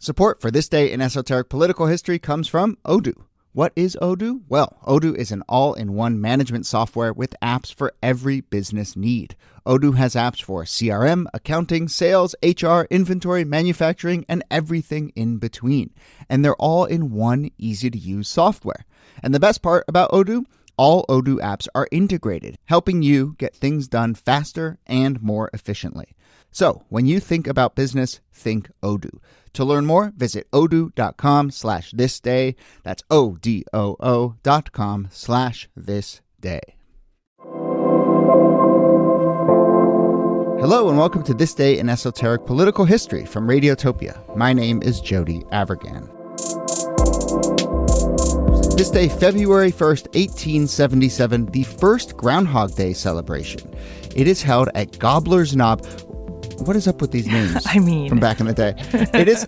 Support for This Day in Esoteric Political History comes from Odoo. What is Odoo? Well, Odoo is an all-in-one management software with apps for every business need. Odoo has apps for CRM, accounting, sales, HR, inventory, manufacturing, and everything in between. And they're all in one easy-to-use software. And the best part about Odoo? All Odoo apps are integrated, helping you get things done faster and more efficiently. So, when you think about business, think Odoo. To learn more, visit odoo.com/thisday. That's odoo.com/thisday. Hello and welcome to This Day in Esoteric Political History from Radiotopia. My name is Jody Avirgan. This day, February 1st, 1877, the first Groundhog Day celebration. It is held at Gobbler's Knob. What is up with these names? From back in the day. It is.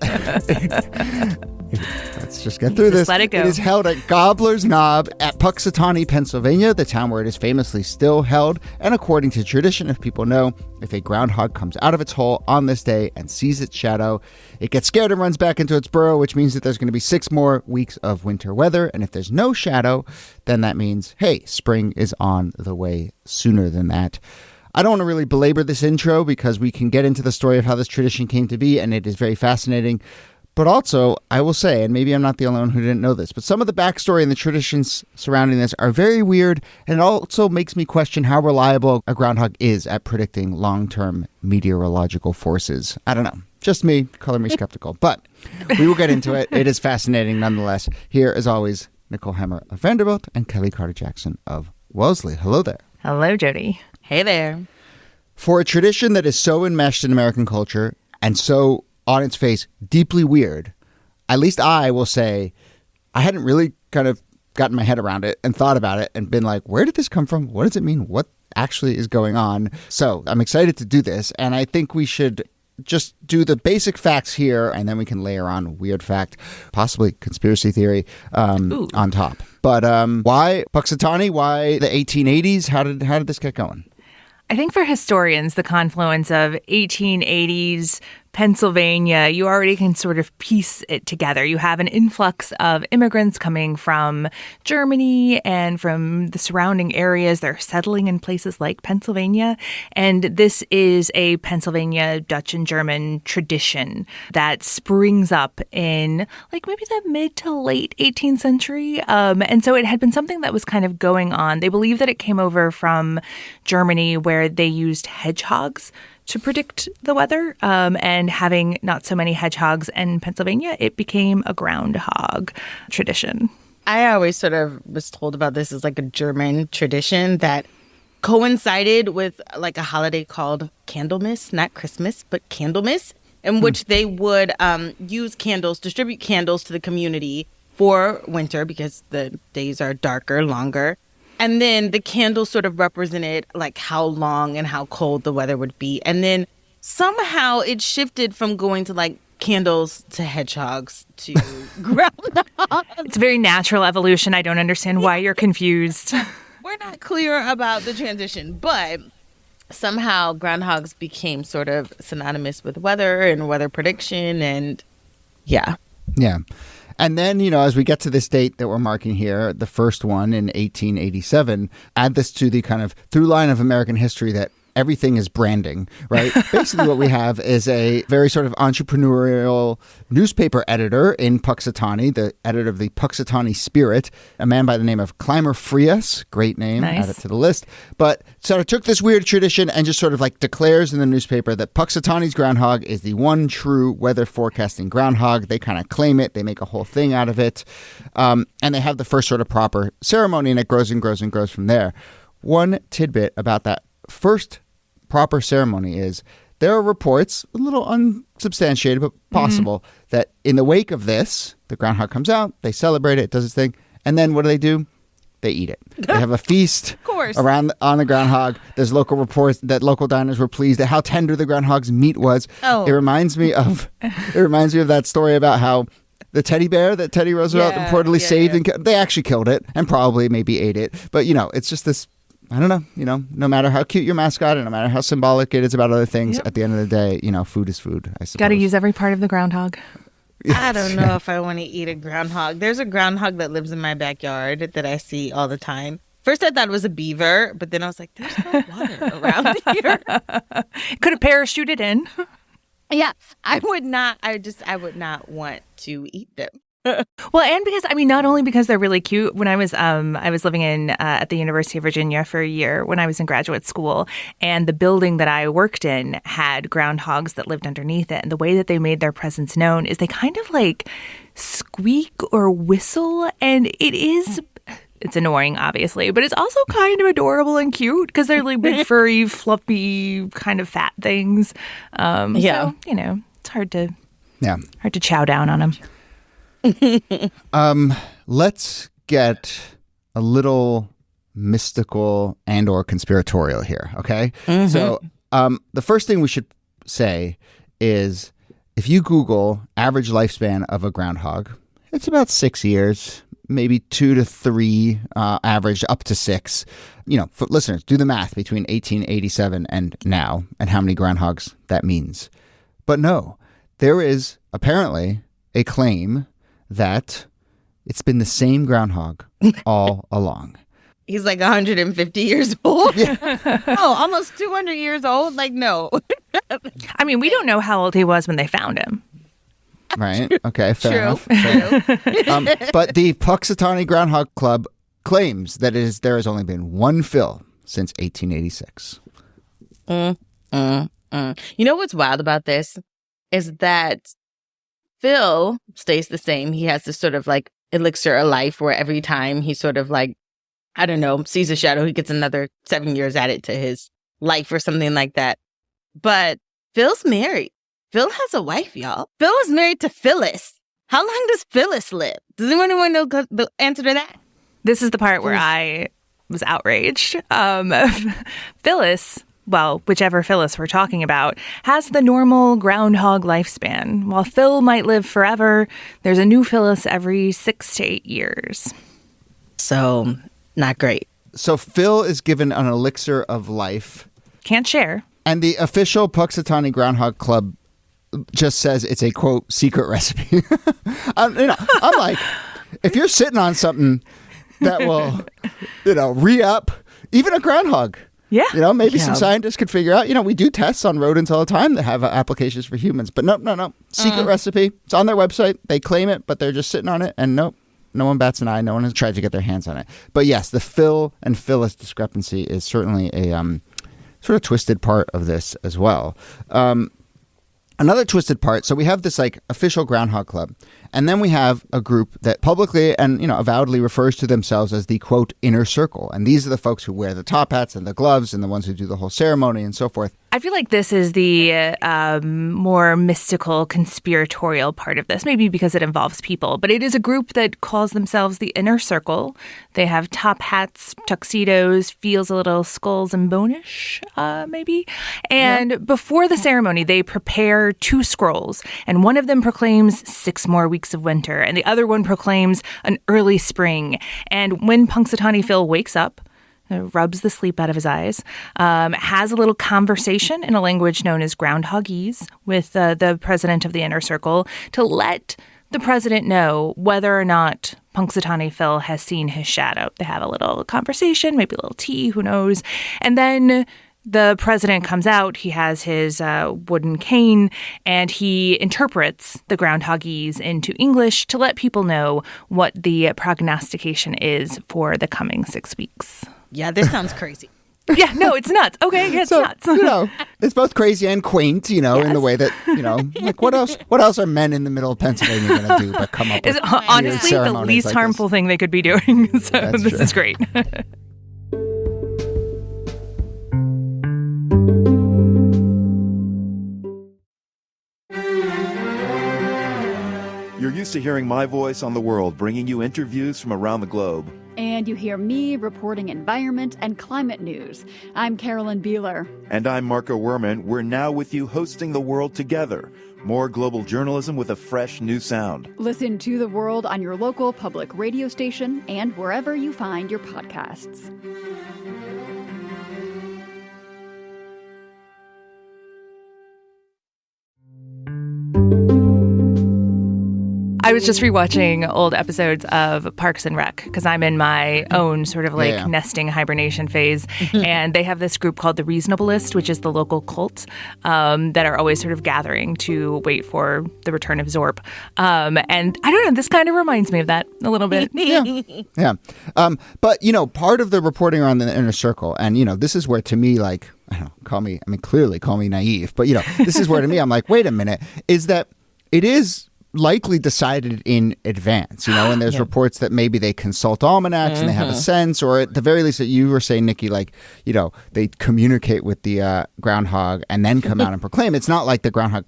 Let's just get through this. Let it go. It is held at Gobbler's Knob at Punxsutawney, Pennsylvania, the town where it is famously still held. And according to tradition, if people know, if a groundhog comes out of its hole on this day and sees its shadow, it gets scared and runs back into its burrow, which means that there's going to be 6 more weeks of winter weather. And if there's no shadow, then that means, hey, spring is on the way sooner than that. I don't want to really belabor this intro because we can get into the story of how this tradition came to be, and it is very fascinating. But also, I will say, and maybe I'm not the only one who didn't know this, but some of the backstory and the traditions surrounding this are very weird, and it also makes me question how reliable a groundhog is at predicting long-term meteorological forces. I don't know. Just me, color me skeptical. But we will get into it. It is fascinating nonetheless. Here, as always, Nicole Hemmer of Vanderbilt and Kellie Carter-Jackson of Wellesley. Hello there. Hello, Jody. Hey there. For a tradition that is so enmeshed in American culture and so, on its face, deeply weird, at least I will say I hadn't really kind of gotten my head around it and thought about it and been like, where did this come from? What does it mean? What actually is going on? So I'm excited to do this, and I think we should just do the basic facts here, and then we can layer on weird fact, possibly conspiracy theory on top. But why Punxsutawney? Why the 1880s? How did this get going? I think for historians, the confluence of 1880s Pennsylvania, you already can sort of piece it together. You have an influx of immigrants coming from Germany and from the surrounding areas. They're settling in places like Pennsylvania. And this is a Pennsylvania Dutch and German tradition that springs up in like maybe the mid to late 18th century. And so it had been something that was kind of going on. They believe that it came over from Germany where they used hedgehogs to predict the weather, and having not so many hedgehogs in Pennsylvania, it became a groundhog tradition. I always sort of was told about this as like a German tradition that coincided with like a holiday called Candlemas, not Christmas, but Candlemas, in which they would use candles, distribute candles to the community for winter because the days are darker, longer. And then the candles sort of represented like how long and how cold the weather would be. And then somehow it shifted from going to like candles to hedgehogs to groundhogs. It's very natural evolution. I don't understand why you're confused. We're not clear about the transition, but somehow groundhogs became sort of synonymous with weather and weather prediction. And yeah. And then, as we get to this date that we're marking here, the first one in 1887, add this to the kind of through line of American history that everything is branding, right? Basically what we have is a very sort of entrepreneurial newspaper editor in Punxsutawney, the editor of the Punxsutawney Spirit, a man by the name of Clymer Frias, great name, nice. Add it to the list, but sort of took this weird tradition and just sort of like declares in the newspaper that Punxsutawney's groundhog is the one true weather forecasting groundhog. They kind of claim it, they make a whole thing out of it, and they have the first sort of proper ceremony, and it grows and grows and grows from there. One tidbit about that first proper ceremony is there are reports, a little unsubstantiated but possible, that in the wake of this, the groundhog comes out, they celebrate it, does its thing, and then what do? They eat it. They have a feast of course. on the groundhog. There's local reports that local diners were pleased at how tender the groundhog's meat was. Oh. It reminds me of that story about how the teddy bear that Teddy Roosevelt reportedly saved, and they actually killed it and probably maybe ate it. But, it's just this, I don't know, no matter how cute your mascot and no matter how symbolic it is about other things, at the end of the day, food is food, I suppose. Got to use every part of the groundhog. I don't know if I want to eat a groundhog. There's a groundhog that lives in my backyard that I see all the time. First, I thought it was a beaver, but then I was like, there's no water around here. Could have parachuted in. Yeah, I would not want to eat them. Well, and because, not only because they're really cute. When I was living in at the University of Virginia for a year when I was in graduate school, and the building that I worked in had groundhogs that lived underneath it. And the way that they made their presence known is they kind of like squeak or whistle, and it's annoying, obviously, but it's also kind of adorable and cute because they're like big, furry, fluffy, kind of fat things. So, it's hard to chow down on them. Let's get a little mystical and or conspiratorial here, okay? Mm-hmm. So the first thing we should say is if you Google average lifespan of a groundhog, it's about 6 years, maybe 2 to 3, average up to 6. For listeners, do the math between 1887 and now and how many groundhogs that means. But no, there is apparently a claim that it's been the same groundhog all along. He's like 150 years old. Yeah. Almost 200 years old? Like, no. We don't know how old he was when they found him. Right. Okay. Fair enough. But the Punxsutawney Groundhog Club claims that there has only been one Phil since 1886. You know what's wild about this is that Phil stays the same. He has this sort of like elixir of life where every time he sort of like, I don't know, sees a shadow, he gets another 7 years added to his life or something like that. But Phil's married. Phil has a wife, y'all. Phil is married to Phyllis. How long does Phyllis live? Does anyone know the answer to that? This is the part where I was outraged. Phyllis, well, whichever Phyllis we're talking about, has the normal groundhog lifespan. While Phil might live forever, there's a new Phyllis every 6 to 8 years. So, not great. So Phil is given an elixir of life. Can't share. And the official Punxsutawney Groundhog Club just says it's a, quote, secret recipe. I'm like, if you're sitting on something that will, re-up, even a groundhog. Yeah. Maybe some scientists could figure out, we do tests on rodents all the time that have applications for humans. But no. Secret recipe. It's on their website. They claim it, but they're just sitting on it. And nope, no one bats an eye. No one has tried to get their hands on it. But yes, the Phil and Phyllis discrepancy is certainly a sort of twisted part of this as well. Another twisted part, so we have this like official Groundhog Club, and then we have a group that publicly and avowedly refers to themselves as the, quote, inner circle. And these are the folks who wear the top hats and the gloves and the ones who do the whole ceremony and so forth. I feel like this is the more mystical, conspiratorial part of this, maybe because it involves people. But it is a group that calls themselves the Inner Circle. They have top hats, tuxedos, feels a little skulls and bone-ish, maybe. And before the ceremony, they prepare 2 scrolls. And one of them proclaims 6 more weeks of winter. And the other one proclaims an early spring. And when Punxsutawney Phil wakes up, rubs the sleep out of his eyes, has a little conversation in a language known as Groundhogese with the president of the Inner Circle to let the president know whether or not Punxsutawney Phil has seen his shadow. They have a little conversation, maybe a little tea, who knows. And then the president comes out, he has his wooden cane, and he interprets the Groundhogese into English to let people know what the prognostication is for the coming 6 weeks. Yeah, this sounds crazy. Yeah, no, it's nuts. Okay, yeah, it's nuts. It's both crazy and quaint, in the way that, like what else are men in the middle of Pennsylvania going to do but come up with honestly the least harmful thing they could be doing. So this is great. You're used to hearing my voice on the world, bringing you interviews from around the globe. And you hear me reporting environment and climate news. I'm Carolyn Beeler. And I'm Marco Werman. We're now with you hosting The World Together. More global journalism with a fresh new sound. Listen to The World on your local public radio station and wherever you find your podcasts. I was just rewatching old episodes of Parks and Rec because I'm in my own sort of nesting hibernation phase. And they have this group called the Reasonablest, which is the local cult that are always sort of gathering to wait for the return of Zorp. And I don't know, this kind of reminds me of that a little bit. Yeah. But, part of the reporting around the inner circle, and, this is where to me, like, clearly call me naive, but, this is where to me, I'm like, wait a minute, is that it is likely decided in advance, and there's reports that maybe they consult almanacs and they have a sense, or at the very least that you were saying, Niki, like, they communicate with the groundhog and then come out and proclaim. It's not like the groundhog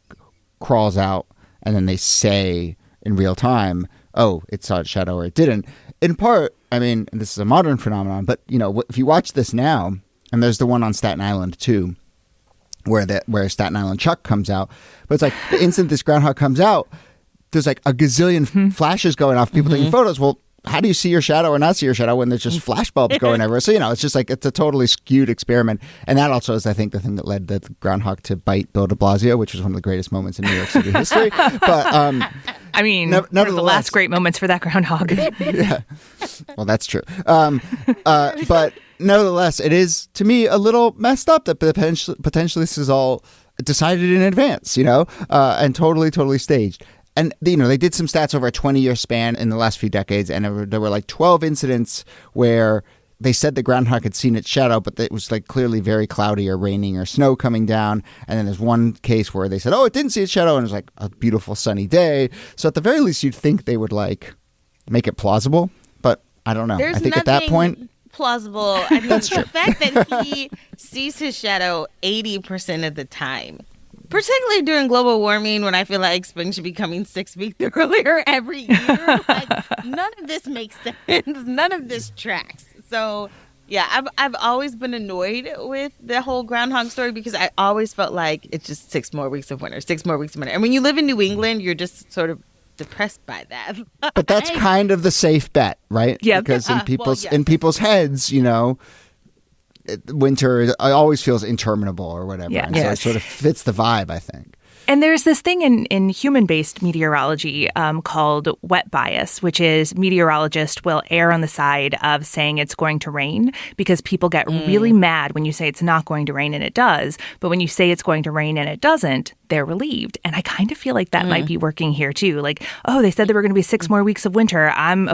crawls out and then they say in real time, oh, it saw its shadow or it didn't. In part, I mean, this is a modern phenomenon, but, if you watch this now, and there's the one on Staten Island too, where Staten Island Chuck comes out, but it's like the instant this groundhog comes out, there's like a gazillion flashes going off, people taking photos. Well, how do you see your shadow or not see your shadow when there's just flash bulbs going everywhere? So, it's just like, it's a totally skewed experiment. And that also is, I think, the thing that led the groundhog to bite Bill de Blasio, which was one of the greatest moments in New York City history. But, I mean, one of the last great moments for that groundhog. Yeah. Well, that's true. But nevertheless, it is, to me, a little messed up that potentially this is all decided in advance, and totally staged. And, they did some stats over a 20-year span in the last few decades, and there were like 12 incidents where they said the groundhog had seen its shadow, but it was like clearly very cloudy or raining or snow coming down. And then there's one case where they said, oh, it didn't see its shadow, and it was like a beautiful sunny day. So at the very least, you'd think they would like make it plausible, but I don't know. I think at that point, plausible. I mean, the fact that he sees his shadow 80% of the time, particularly during global warming, when I feel like spring should be coming 6 weeks earlier every year. Like, none of this makes sense. None of this tracks. So, yeah, I've always been annoyed with the whole groundhog story because I always felt like it's just 6 more weeks of winter, 6 more weeks of winter. And when you live in New England, you're just sort of depressed by that. But that's kind of the safe bet, right? Yeah. Because in people's heads, winter always feels interminable or whatever. Yeah. And so it sort of fits the vibe, I think. And there's this thing in human-based meteorology called wet bias, which is meteorologists will err on the side of saying it's going to rain because people get really mad when you say it's not going to rain and it does. But when you say it's going to rain and it doesn't, they're relieved. And I kind of feel like that might be working here too. Like, oh, they said there were going to be 6 more weeks of winter. I'm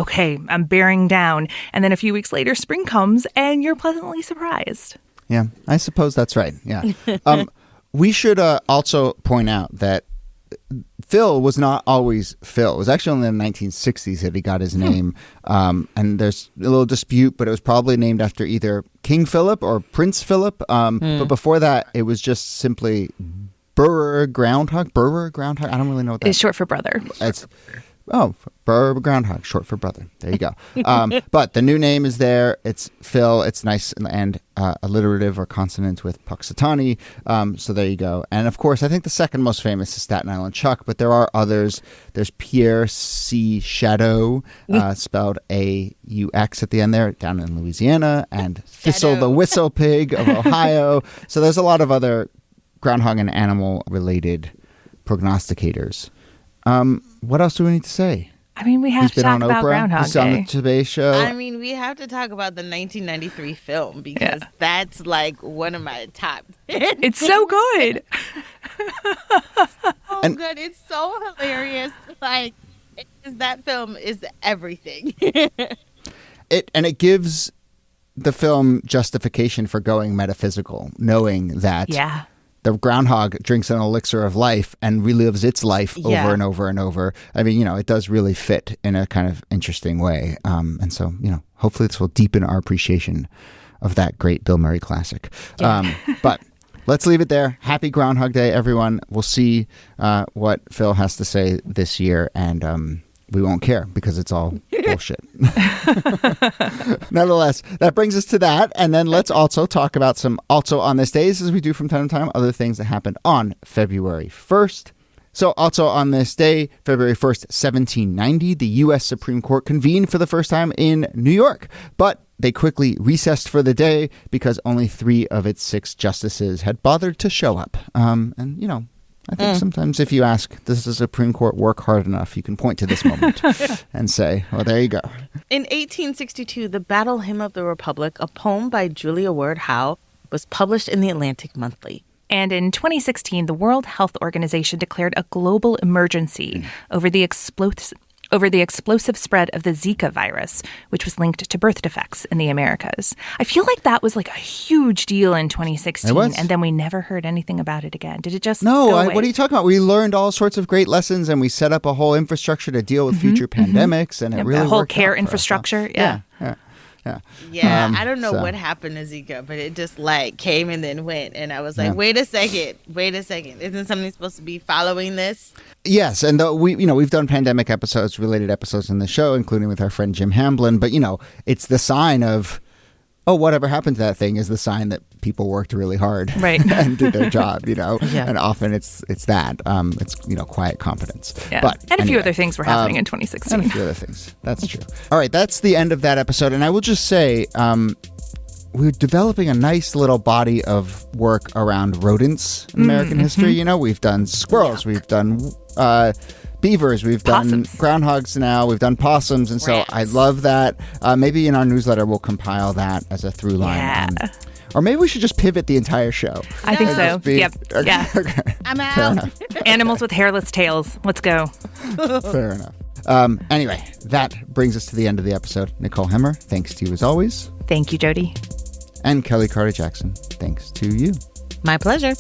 bearing down. And then a few weeks later, spring comes and you're pleasantly surprised. Yeah, I suppose that's right. Yeah. We should also point out that Phil was not always Phil. It was actually only in the 1960s that he got his name. And there's a little dispute, but it was probably named after either King Philip or Prince Philip. But before that, it was just simply Burr Groundhog. I don't really know what that is. It's short for brother. Burr Groundhog, short for brother. There you go. But the new name is there. It's Phil. It's nice and alliterative or consonant with Punxsutawney. So there you go. And of course, I think the second most famous is Staten Island Chuck, but there are others. There's Pierre C. Shadow, spelled A-U-X at the end there, down in Louisiana, and Thistle the Whistle Pig of Ohio. So there's a lot of other groundhog and animal-related prognosticators. What else do we need to say? I mean, we have to talk about Groundhog He's on Day. the Today Show. I mean, we have to talk about the 1993 film because that's like one of my top 10. It's so good. Good. It's so hilarious. Like, that film is everything. It gives the film justification for going metaphysical, knowing that the groundhog drinks an elixir of life and relives its life over and over and over. I mean, it does really fit in a kind of interesting way. And so, hopefully this will deepen our appreciation of that great Bill Murray classic. But let's leave it there. Happy Groundhog Day, everyone. We'll see what Phil has to say this year. And we won't care because it's all bullshit. Nevertheless, that brings us to that. And then let's also talk about some also on this day, as we do from time to time, other things that happened on February 1st. So also on this day, February 1st, 1790, the U.S. Supreme Court convened for the first time in New York. But they quickly recessed for the day because only 3 of its 6 justices had bothered to show up. And, I think sometimes if you ask, does the Supreme Court work hard enough, you can point to this moment and say, well, there you go. In 1862, the Battle Hymn of the Republic, a poem by Julia Ward Howe, was published in the Atlantic Monthly. And in 2016, the World Health Organization declared a global emergency over the explosive spread of the Zika virus, which was linked to birth defects in the Americas. I feel like that was like a huge deal in 2016, and then we never heard anything about it again. Did it just go away? What are you talking about? We learned all sorts of great lessons, and we set up a whole infrastructure to deal with future pandemics, and it really worked. A whole care infrastructure. Yeah. Yeah, I don't know what happened to Zika, but it just like came and then went. And I was like, wait a second. Isn't somebody supposed to be following this? Yes. And we've done pandemic episodes, related episodes in the show, including with our friend Jim Hamblin. But, it's the sign of, whatever happened to that thing is the sign that people worked really hard and did their job, and often it's that. It's, quiet competence. Yeah. But and a few other things were happening in 2016. And a few other things. That's true. All right. That's the end of that episode. And I will just say, we're developing a nice little body of work around rodents in American history. We've done squirrels, we've done beavers, we've possums. Done groundhogs now, we've done possums, and so I love that. Maybe in our newsletter we'll compile that as a through line. Yeah. Or maybe we should just pivot the entire show. I think so. Yep. Okay. Yeah. Okay. I'm out. Animals with hairless tails. Let's go. Fair enough. Anyway, that brings us to the end of the episode. Nicole Hemmer, thanks to you as always. Thank you, Jody. And Kellie Carter-Jackson, thanks to you. My pleasure.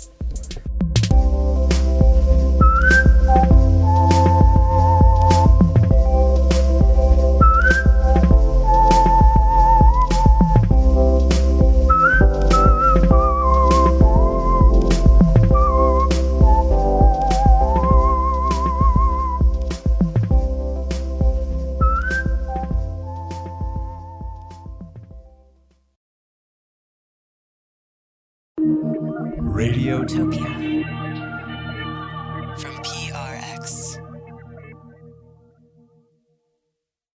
Radiotopia. From